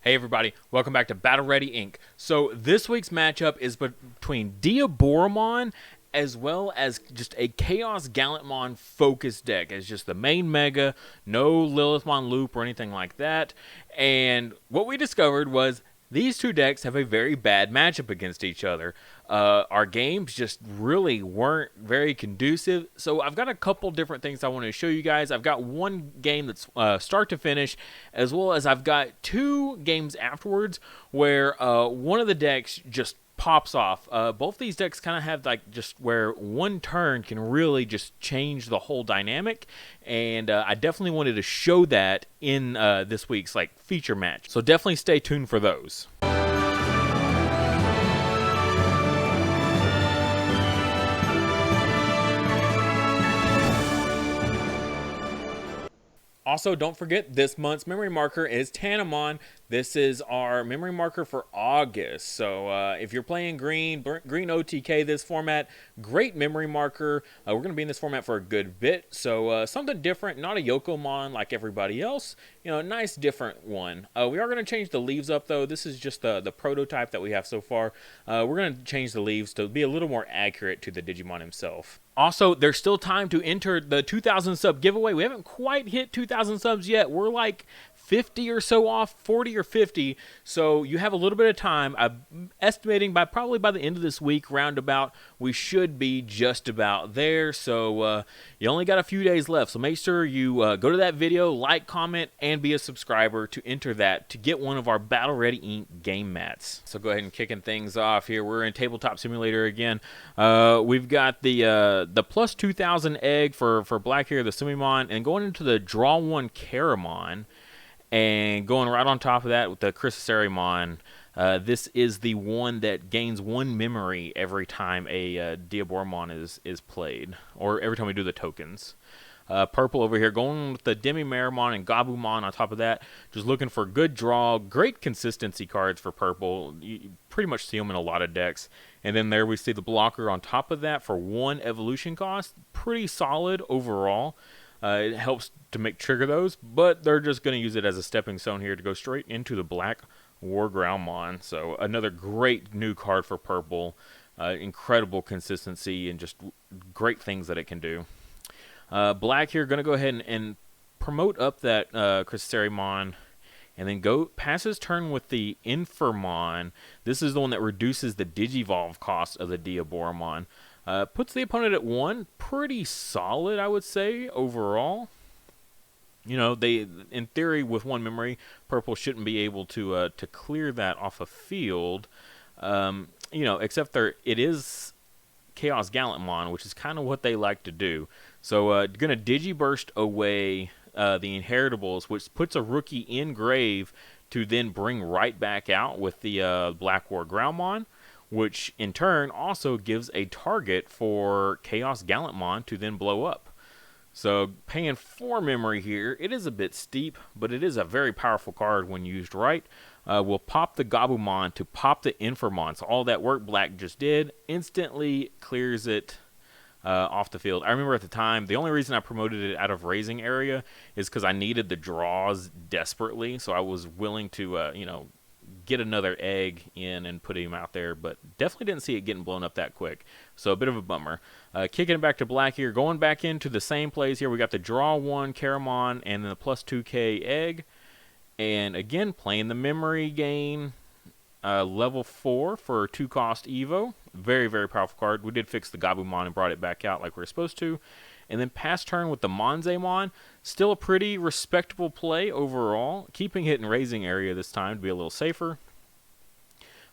Hey everybody, welcome back to Battle Ready Inc. So this week's matchup is between Diaboromon as well as just a Chaos Gallantmon focus deck. It's just the main mega, no Lilithmon loop or anything like that. And what we discovered was these two decks have a very bad matchup against each other. Our games just really weren't very conducive. So I've got a couple different things I want to show you guys. I've got one game that's start to finish, as well as I've got two games afterwards where one of the decks just pops off. Both these decks kind of have like just where one turn can really just change the whole dynamic, and I definitely wanted to show that in this week's like feature match. So definitely stay tuned for those. Also, don't forget, this month's memory marker is Tanamon. This is our memory marker for August. So if you're playing green OTK this format, great memory marker. We're going to be in this format for a good bit. So something different, not a Yokomon like everybody else. You know, a nice different one. We are going to change the leaves up though. This is just the prototype that we have so far. We're going to change the leaves to be a little more accurate to the Digimon himself. Also, there's still time to enter the 2,000 sub giveaway. We haven't quite hit 2,000 subs yet. We're like 50 or so off, 40 or 50. So you have a little bit of time. I'm estimating probably by the end of this week, roundabout, we should be just about there. So you only got a few days left. So make sure you go to that video, like, comment, and be a subscriber to enter that to get one of our Battle Ready Inc. game mats. So go ahead and kicking things off here. We're in Tabletop Simulator again. We've got the plus 2,000 egg for black here, the Sumimon, and going into the draw one Caramon. And going right on top of that with the Chrysacerimon, this is the one that gains one memory every time a Diaboromon is played, or every time we do the tokens. Purple over here, going with the Demimeramon and Gabumon on top of that. Just looking for good draw, great consistency cards for purple. You pretty much see them in a lot of decks. And then there we see the blocker on top of that for one evolution cost. Pretty solid overall. It helps to trigger those, but they're just going to use it as a stepping stone here to go straight into the Black War Groundmon. So another great new card for purple. Incredible consistency and just great things that it can do. Black here going to go ahead and promote up that Chrysacerimon, and then go pass his turn with the Infirmon. This is the one that reduces the Digivolve cost of the Diaboromon. Puts the opponent at 1. Pretty solid, I would say, overall. You know, they, in theory, with one memory, purple shouldn't be able to clear that off a field. You know, except it is Chaos Gallantmon, which is kind of what they like to do. So, going to Digiburst away the Inheritables, which puts a rookie in grave to then bring right back out with the Black War Groundmon, which in turn also gives a target for Chaos Gallantmon to then blow up. So paying 4 memory here, it is a bit steep, but it is a very powerful card when used right. We'll pop the Gabumon to pop the Infirmon. So all that work Black just did instantly clears it off the field. I remember at the time, the only reason I promoted it out of raising area is because I needed the draws desperately. So I was willing to, you know, get another egg in and put him out there, but definitely didn't see it getting blown up that quick. So a bit of a bummer. Kicking it back to Black here, going back into the same plays here. We got the draw 1 Caramon and then the plus 2k egg. And again, playing the memory gain, level 4 for 2 cost Evo. Very, very powerful card. We did fix the Gabumon and brought it back out like we were supposed to. And then pass turn with the Monzemon. Still a pretty respectable play overall. Keeping it in raising area this time to be a little safer.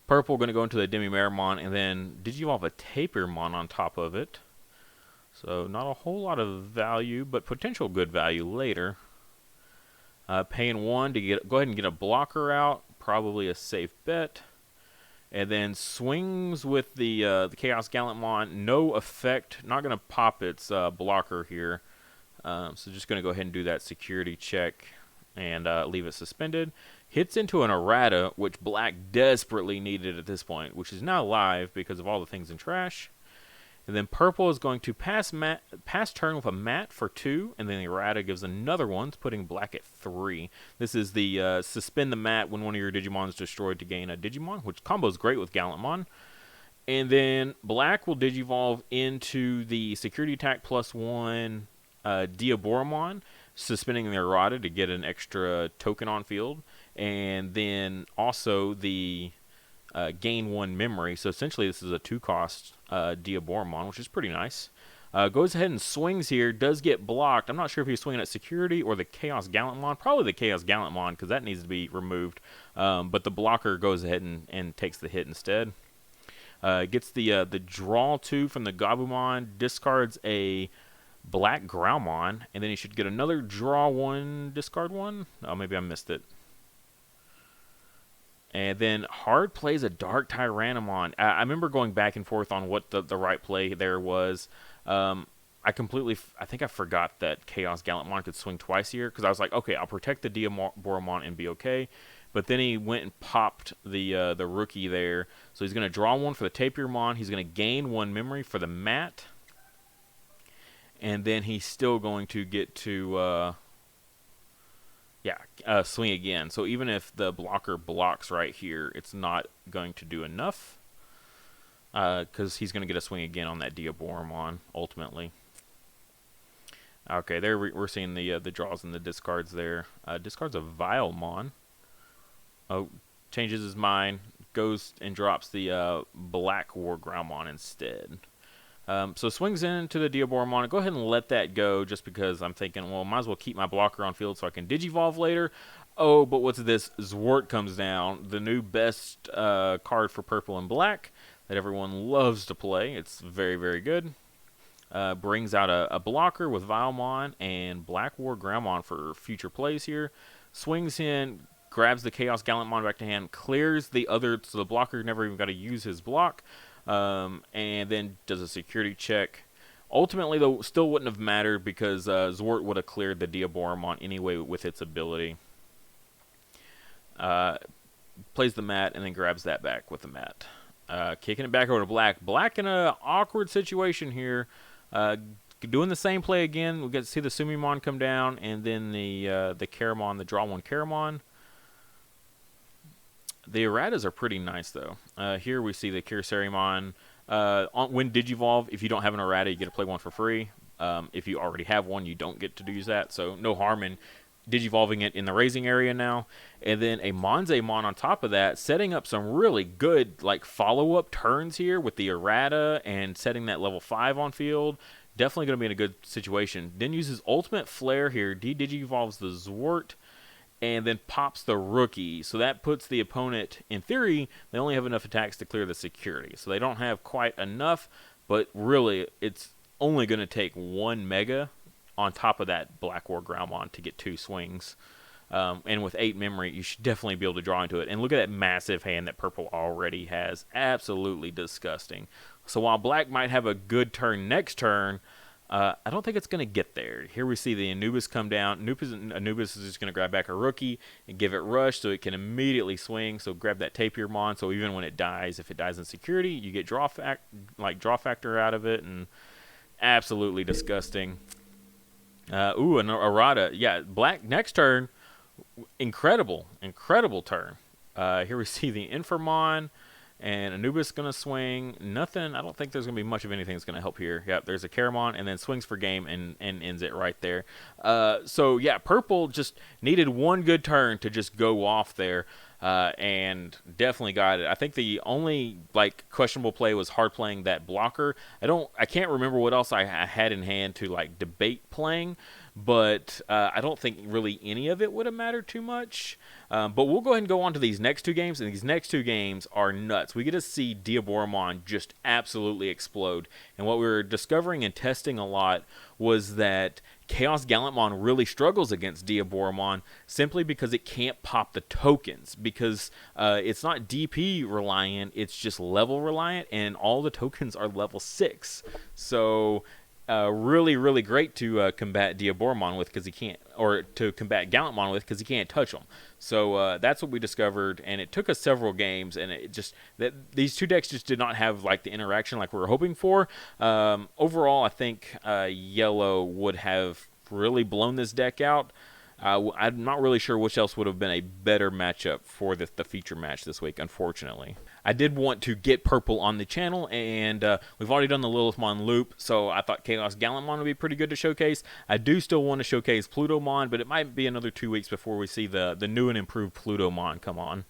Purple going to go into the Demimeramon and then Digivolve a Tapirmon on top of it. So not a whole lot of value, but potential good value later. Paying 1 to go ahead and get a blocker out. Probably a safe bet. And then swings with the Chaos Gallantmon. No effect. Not going to pop its blocker here. So just going to go ahead and do that security check and leave it suspended. Hits into an errata, which Black desperately needed at this point, which is now live because of all the things in trash. And then purple is going to pass turn with a mat for 2, and then the errata gives another one, putting black at 3. This is the suspend the mat when one of your Digimon is destroyed to gain a Digimon, which combos great with Gallantmon. And then black will Digivolve into the security attack +1 Diaboromon, suspending the errata to get an extra token on field. And then also the gain 1 memory. So essentially this is a 2-cost Diaboromon, which is pretty nice. Goes ahead and swings here, does get blocked. I'm not sure if he's swinging at security or the Chaos Gallantmon. Probably the Chaos Gallantmon, because that needs to be removed. But the blocker goes ahead and takes the hit instead. Gets the draw 2 from the Gabumon, discards a black Growlmon, and then he should get another draw 1, discard 1. Oh, maybe I missed it. And then hard plays a Dark Tyrannomon. I remember going back and forth on what the right play there was. I think I forgot that Chaos Gallantmon could swing twice here, because I was like, okay, I'll protect the Diaboromon and be okay. But then he went and popped the rookie there. So he's going to draw 1 for the Tapirmon. He's going to gain 1 memory for the mat. And then he's still going to get to swing again. So even if the blocker blocks right here, it's not going to do enough. Because he's going to get a swing again on that Diaboromon, ultimately. Okay, there we're seeing the draws and the discards there. Discards a Vilemon. Oh, changes his mind, goes and drops the Black War Growlmon instead. So swings into the Diaboromon. Go ahead and let that go, just because I'm thinking, well, might as well keep my blocker on field so I can Digivolve later. Oh, but what's this? Zwart comes down, the new best card for purple and black that everyone loves to play. It's very, very good. Brings out a blocker with Vilemon and Black War Growlmon for future plays here. Swings in, grabs the Chaos Gallantmon back to hand, clears the other, so the blocker never even got to use his block, and then does a security check. Ultimately, though, still wouldn't have mattered, because Zwart would have cleared the Diaboromon anyway with its ability. Plays the mat, and then grabs that back with the mat. Kicking it back over to black. Black in an awkward situation here. Doing the same play again. We get to see the Sumimon come down, and then the Caramon, the draw 1 Caramon. The erratas are pretty nice, though. Here we see the Kirasarimon. When Digivolve, if you don't have an errata, you get to play 1 for free. If you already have one, you don't get to use that. So no harm in Digivolving it in the raising area now. And then a Monzaemon on top of that, setting up some really good follow-up turns here with the errata and setting that level 5 on field. Definitely going to be in a good situation. Then uses Ultimate Flare here, Digivolves the Zwart, and then pops the rookie. So that puts the opponent, in theory, they only have enough attacks to clear the security. So they don't have quite enough, but really it's only going to take 1 mega on top of that Black War Growlmon to get 2 swings. And with 8 memory, you should definitely be able to draw into it. And look at that massive hand that purple already has. Absolutely disgusting. So while black might have a good turn next turn, I don't think it's going to get there. Here we see the Anubis come down. Anubis is just going to grab back a rookie and give it rush so it can immediately swing. So grab that Tapirmon. So even when it dies, if it dies in security, you get draw factor out of it. And absolutely disgusting. Ooh, an errata. Yeah, black next turn. Incredible turn. Here we see the Infamon. And Anubis going to swing. Nothing. I don't think there's going to be much of anything that's going to help here. Yep, there's a Caramon, and then swings for game and ends it right there. So, yeah, purple just needed 1 good turn to just go off there. And definitely got it. I think the only questionable play was hard playing that blocker. I can't remember what else I had in hand to debate playing, but I don't think really any of it would have mattered too much. But we'll go ahead and go on to these next 2 games, and these next 2 games are nuts. We get to see Diaboromon just absolutely explode. And what we were discovering and testing a lot was that Chaos Gallantmon really struggles against Diaboromon simply because it can't pop the tokens, because it's not DP reliant, it's just level reliant, and all the tokens are level 6. So really great to combat Diaboromon with because he can't, or to combat Gallantmon with because he can't touch them. So that's what we discovered, and it took us several games, and it just these two decks just did not have like the interaction like we were hoping for. Overall, I think Yellow would have really blown this deck out. I'm not really sure which else would have been a better matchup for the feature match this week, unfortunately. I did want to get Purple on the channel, and we've already done the Lilithmon loop, so I thought Chaos Gallantmon would be pretty good to showcase. I do still want to showcase Plutomon, but it might be another 2 weeks before we see the new and improved Plutomon come on.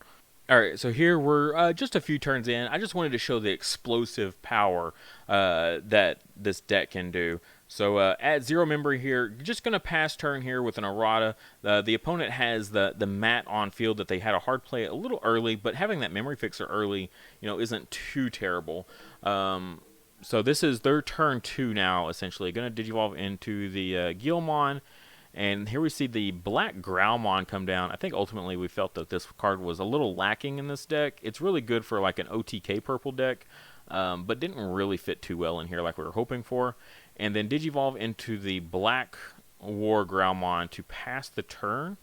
Alright, so here we're just a few turns in. I just wanted to show the explosive power that this deck can do. So at 0 memory here, just going to pass turn here with an errata. The opponent has the mat on field that they had a hard play a little early, but having that memory fixer early, isn't too terrible. So this is their turn 2 now, essentially. Going to Digivolve into the Gallantmon. And here we see the Black Growlmon come down. I think ultimately we felt that this card was a little lacking in this deck. It's really good for like an OTK purple deck, but didn't really fit too well in here like we were hoping for. And then Digivolve into the Black War Growlmon to pass the turn,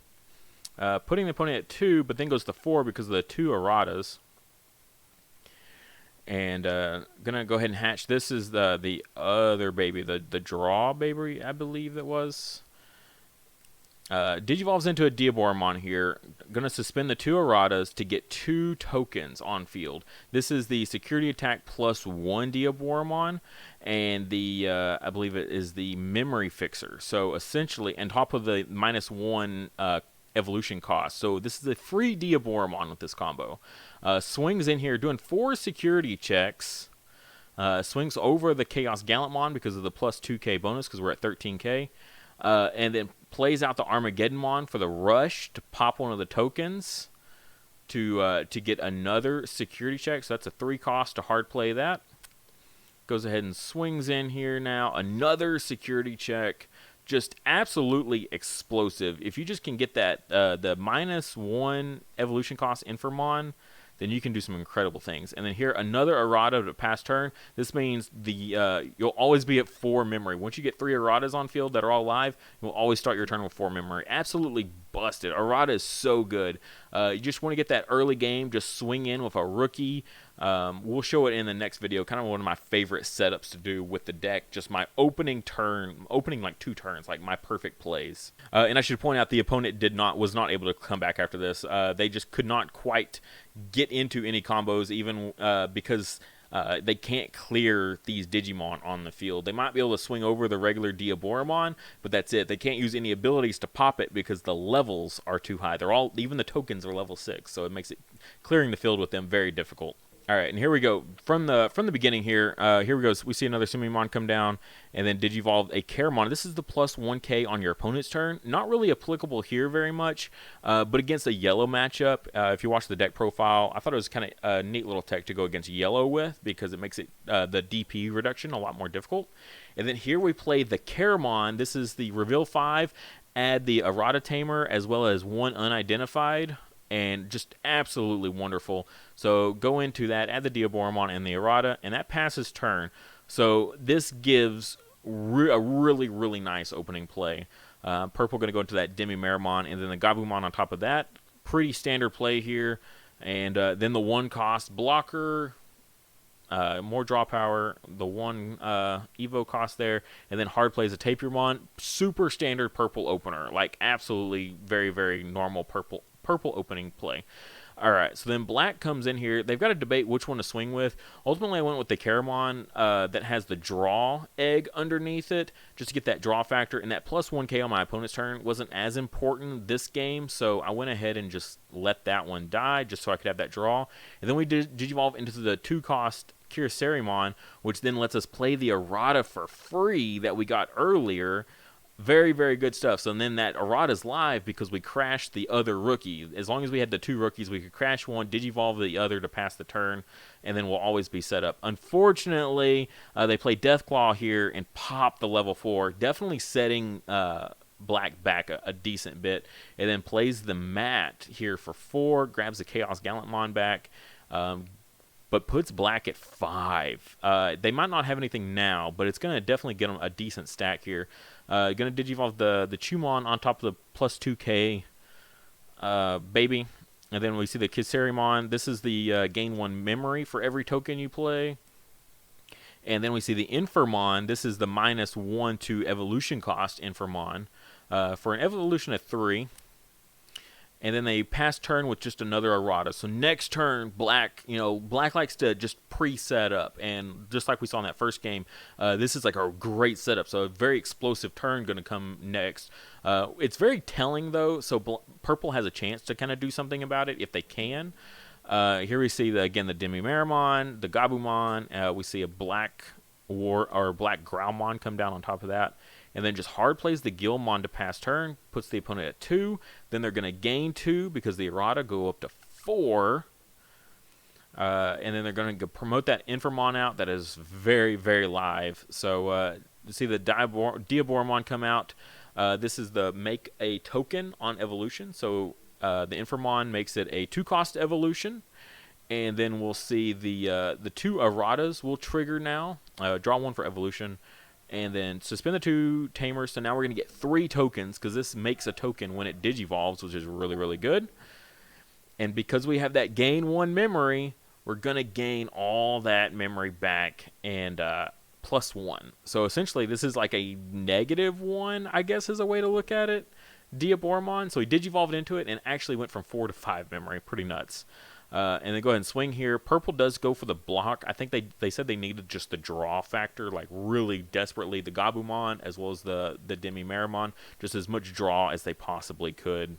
putting the opponent at 2, but then goes to 4 because of the 2 erratas. And gonna go ahead and hatch. This is the other baby, the draw baby, I believe that was. Digivolves into a Diaboromon here. Going to suspend the 2 erratas to get 2 tokens on field. This is the security attack +1 Diaboromon, and the I believe it is the memory fixer. So essentially, on top of the -1 evolution cost. So this is a free Diaboromon with this combo. Swings in here doing 4 security checks. Swings over the Chaos Gallantmon because of the +2k bonus because we're at 13k. And then plays out the Armageddonmon for the rush to pop one of the tokens to get another security check. So that's a 3 cost to hard play that. Goes ahead and swings in here now. Another security check. Just absolutely explosive. If you just can get that the -1 evolution cost Infirmon, then you can do some incredible things. And then here, another errata to pass turn. This means you'll always be at 4 memory. Once you get 3 erratas on field that are all live, you'll always start your turn with 4 memory. Absolutely busted. Errata is so good. You just want to get that early game, just swing in with a rookie. We'll show it in the next video. Kind of one of my favorite setups to do with the deck. Just my opening turn, opening like 2 turns, like my perfect plays. And I should point out the opponent was not able to come back after this. They just could not quite get into any combos, even because they can't clear these Digimon on the field. They might be able to swing over the regular Diaboromon, but that's it. They can't use any abilities to pop it because the levels are too high. Even the tokens are level 6, so it makes it clearing the field with them very difficult. All right, and here we go. From the beginning here, here we go. So we see another Summimon come down, and then Digivolve a Caramon. This is the +1k on your opponent's turn. Not really applicable here very much, but against a yellow matchup, if you watch the deck profile, I thought it was kind of a neat little tech to go against yellow with because it makes it the DP reduction a lot more difficult. And then here we play the Caramon. This is the Reveal 5, add the Errata Tamer as well as 1 unidentified. And just absolutely wonderful. So go into that, add the Diaboromon and the errata, and that passes turn. So this gives a really nice opening play. Purple going to go into that Demimeramon, and then the Gabumon on top of that. Pretty standard play here. And then the 1 cost blocker, more draw power, the 1 Evo cost there, and then hard plays a Tapirmon. Super standard purple opener. Like absolutely very normal purple opening play. All right, so then black comes in here. They've got to debate which one to swing with. Ultimately, I went with the Caramon that has the draw egg underneath it, just to get that draw factor. And that +1k on my opponent's turn wasn't as important this game, so I went ahead and just let that one die, just so I could have that draw. And then we did Digivolve into the 2-cost Kirasarimon, which then lets us play the errata for free that we got earlier. Very good stuff. So then that errata's live because we crashed the other rookie. As long as we had the 2 rookies, we could crash one, Digivolve the other to pass the turn, and then we'll always be set up. Unfortunately, they play Deathclaw here and pop the level 4, definitely setting black back a decent bit, and then plays the mat here for 4, grabs the Chaos Gallantmon back, but puts black at 5. They might not have anything now, but it's going to definitely get them a decent stack here. Going to Digivolve the Chumon on top of the plus 2k baby. And then we see the Kissarimon. This is the gain 1 memory for every token you play. And then we see the Infamon. This is the -1 to evolution cost Infamon for an evolution of 3. And then they pass turn with just another errata. So next turn, black, black likes to just pre-set up. And just like we saw in that first game, this is like a great setup. So a very explosive turn going to come next. It's very telling, though. So purple has a chance to kind of do something about it if they can. Here we see, again, the Diaboromon, the Gabumon. We see a black black Growlmon come down on top of that. And then just hard plays the Gallantmon to pass turn, puts the opponent at 2. Then they're going to gain 2 because the errata go up to 4. And then they're going to promote that Infamon out. That is very, very live. So you see the Diaboromon come out. This is the make a token on evolution. So the Infamon makes it a 2-cost evolution. And then we'll see the 2 erratas will trigger now. Draw 1 for evolution. And then suspend the 2 tamers. So now we're going to get 3 tokens because this makes a token when it digivolves, which is really, really good. And because we have that gain 1 memory, we're going to gain all that memory back and +1. So essentially this is like a -1, I guess is a way to look at it. Diaboromon. So he digivolved into it and actually went from 4 to 5 memory. Pretty nuts. And then go ahead and swing here. Purple does go for the block. I think they said they needed just the draw factor, like really desperately. The Gabumon as well as the Diaboromon, just as much draw as they possibly could.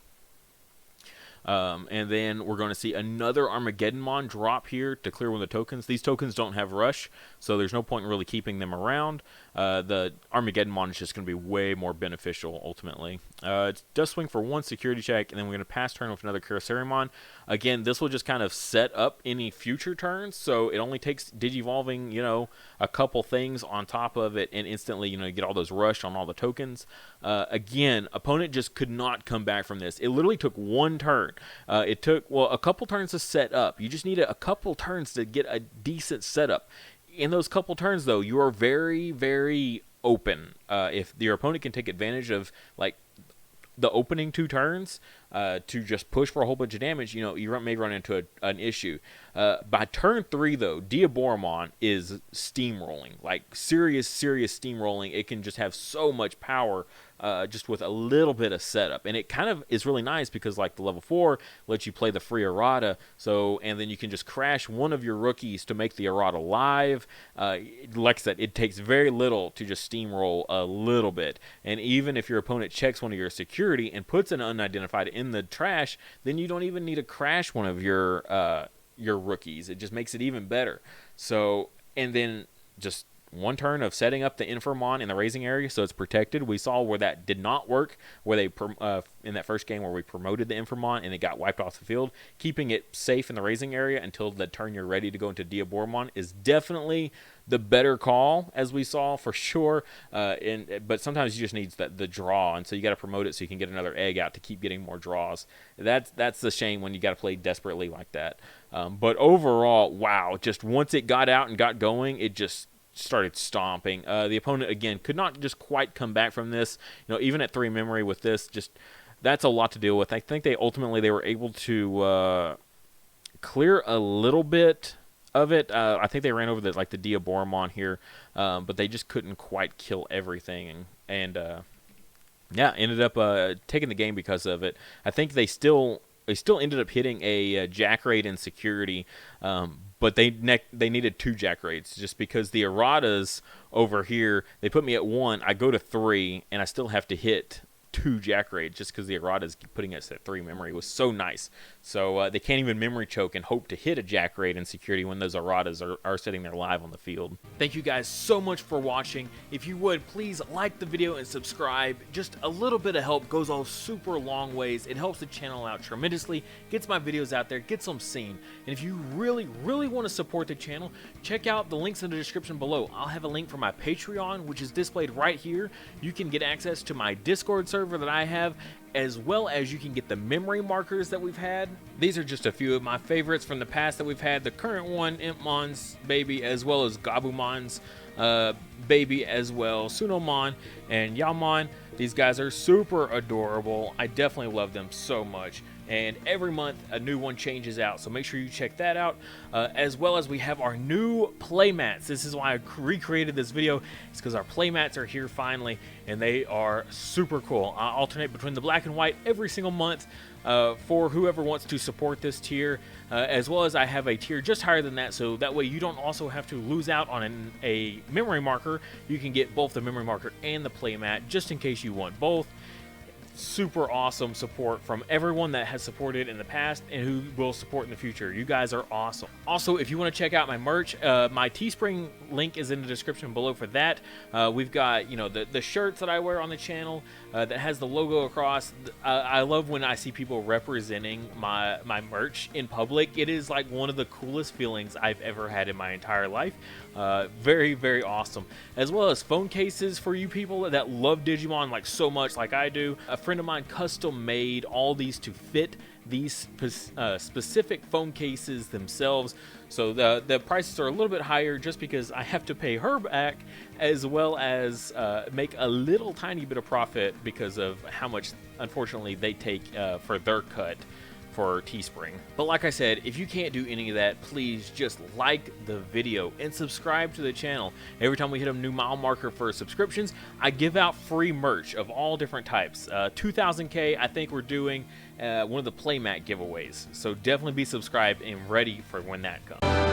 And then we're going to see another Armageddonmon drop here to clear one of the tokens. These tokens don't have rush, so there's no point in really keeping them around. The Armageddonmon is just going to be way more beneficial ultimately. It does swing for 1 security check, and then we're going to pass turn with another Kissarimon. Again, this will just kind of set up any future turns, so it only takes digivolving, a couple things on top of it, and instantly, you get all those rush on all the tokens. Again, opponent just could not come back from this. It literally took 1 turn. It took, a couple turns to set up. You just need a couple turns to get a decent setup. In those couple turns, though, you are very, very open. If your opponent can take advantage of, like, the opening 2 turns to just push for a whole bunch of damage, you may run into an issue. By turn 3, though, Diaboromon is steamrolling, like serious steamrolling. It can just have so much power just with a little bit of setup, and it kind of is really nice because, like, the level 4 lets you play the free errata, and then you can just crash one of your rookies to make the errata live. Like I said, it takes very little to just steamroll a little bit, and even if your opponent checks one of your security and puts an unidentified in the trash, then you don't even need to crash one of your rookies. It just makes it even better. So, and then just 1 turn of setting up the Infamon in the raising area so it's protected. We saw where that did not work, where they in that first game where we promoted the Infamon and it got wiped off the field. Keeping it safe in the raising area until the turn you're ready to go into Diaboromon is definitely the better call, as we saw for sure. But sometimes you just need the draw, and so you got to promote it so you can get another egg out to keep getting more draws. That's the shame when you got to play desperately like that. But overall, wow! Just once it got out and got going, it just started stomping. The opponent, again, could not just quite come back from this. Even at 3 memory with this, just that's a lot to deal with. I think they were able to clear a little bit of it. I think they ran over the Diaboromon here, but they just couldn't quite kill everything, and ended up taking the game because of it. I think they still ended up hitting a jack raid in security, but they needed 2 jack raids just because the erratas over here, they put me at 1, I go to 3, and I still have to hit 2 jack raids just because the erratas putting us at 3 memory was so nice. So they can't even memory choke and hope to hit a jack raid in security when those erratas are sitting there live on the field. Thank you guys so much for watching. If you would, please like the video and subscribe. Just a little bit of help goes a super long ways. It helps the channel out tremendously, gets my videos out there, gets them seen. And if you really, really want to support the channel, check out the links in the description below. I'll have a link for my Patreon, which is displayed right here. You can get access to my Discord server that I have, as well as you can get the memory markers that we've had. These are just a few of my favorites from the past that we've had. The current one, Impmon's baby, as well as Gabumon's baby as well, Sunomon and Yamon. These guys are super adorable. I definitely love them so much. And every month a new one changes out, so make sure you check that out. As well as we have our new playmats. This is why I recreated this video. It's because our playmats are here finally, and they are super cool. I alternate between the black and white every single month for whoever wants to support this tier, as well as I have a tier just higher than that, so that way you don't also have to lose out on a memory marker. You can get both the memory marker and the playmat just in case you want both. Super awesome support from everyone that has supported in the past and who will support in the future. You guys are awesome. Also, if you want to check out my merch, my Teespring link is in the description below for that. We've got, you know, the shirts that I wear on the channel that has the logo across. I love when I see people representing my merch in public. It is like one of the coolest feelings I've ever had in my entire life. Very, very awesome. As well as phone cases for you people that love Digimon like so much like I do. A friend of mine custom made all these to fit these specific phone cases themselves, so the prices are a little bit higher just because I have to pay her back, as well as make a little tiny bit of profit because of how much unfortunately they take for their cut for Teespring. But like I said, if you can't do any of that, please just like the video and subscribe to the channel. Every time we hit a new mile marker for subscriptions, I give out free merch of all different types. 2000K, I think we're doing one of the playmat giveaways, so definitely be subscribed and ready for when that comes.